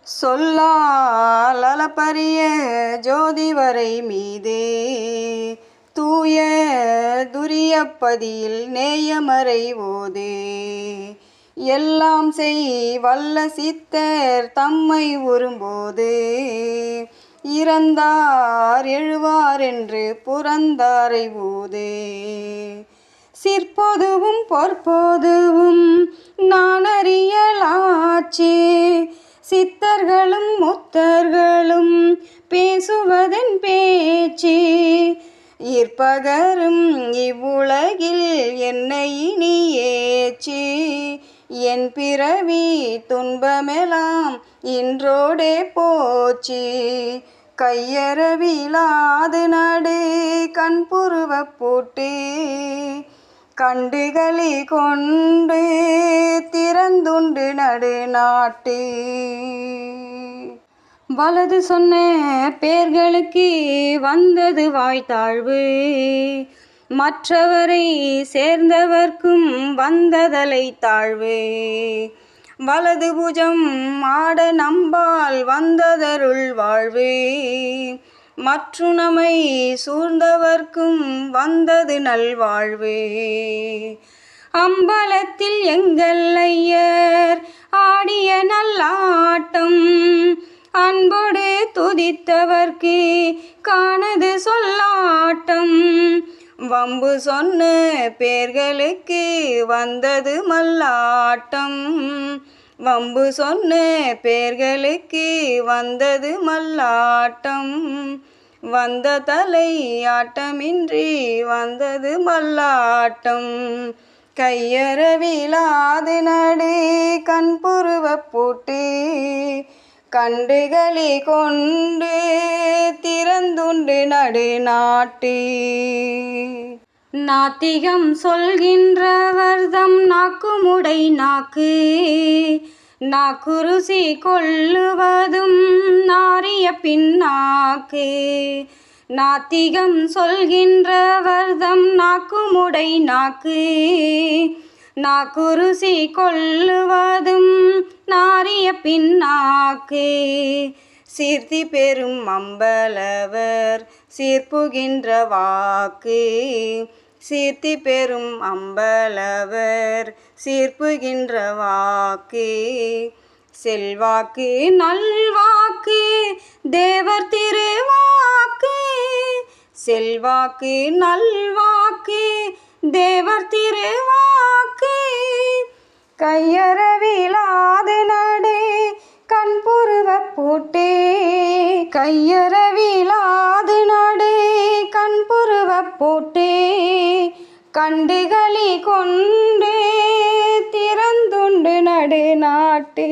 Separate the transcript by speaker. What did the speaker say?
Speaker 1: சொல்லால் அளப்பரிய ஜோதி வரை மீதே தூய துரியப்பதியில் நேயமறை ஓதே எல்லாம் செய் வல்ல சித்தர் தம்மை உறும்போது இறந்தார் எழுவார் என்று புறந்தாரை ஊதே சிற்பொதுவும் பொற்பொதுவும் நான் அறியலாச்சே சித்தர்களும் முத்தர்களும் பேசுவதன் பேச்சே ஈர்ப்பகரும் இவ்வுலகில் என்னை இனி ஏச்சி என் பிறவி துன்பமெல்லாம் இன்றோடே போச்சு கையறவிலாது நடு கண்புருவ பூட்டு கண்டுகளி கொண்டு திறந்துண்டு நடு நாட்டு வலது சொன்ன பேர்களுக்கு வந்தது வாய்த்தாழ்வு மற்றவரை சேர்ந்தவர்க்கும் வந்ததலை தாழ்வு வலது புஜம் ஆட நம்பால் வந்ததருள் வாழ்வு மற்றுணமை சூழ்ந்தவர்க்கும் வந்தது நல்வாழ்வு அம்பலத்தில் எங்கள் ஐயர் ஆடிய நல்லாட்டம் அன்போடு துதித்தவர்க்கு காணது சொல்லாட்டம் வம்பு சொன்ன பேர்களுக்கு வந்தது மல்லாட்டம் வம்பு சொன்ன பேர்களுக்கு வந்தது மல்லாட்டம் வந்த தலை ஆட்டமின்றி வந்தது மல்லாட்டம் கையறவிலாது நடு கண்புருவ பூட்டு கண்டுகளி கொண்டு திறந்துண்டு நடு நாட்டு நாத்திகம் சொல்கின்றவர்தம் நாக்குமுடை நாக்கு நாக்குருசி கொள்ளுவதும் நாரிய பின்னாக்கு நாத்திகம் சொல்கின்றவர்தம் நாக்குமுடை நாக்கு நாக்குருசி கொள்ளுவதும் நாரிய பின்னாக்கு சீர்த்தி பெரும் அம்பலவர் சீர்ப்புகின்ற வாக்கு சீர்த்தி பெரும் அம்பலவர் சீர்ப்புகின்ற வாக்கு செல்வாக்கு நல்வாக்கு தேவர் திருவாக்கு செல்வாக்கு நல்வாக்கு தேவர் திருவாக்கு கையறவிலாது நடு கண்புருவ பூட்டே கையறவிலாது நடு கண்புருவ பூட்டே கண்டுகளி கொண்டு திறந்துண்டு நடு நாட்டே.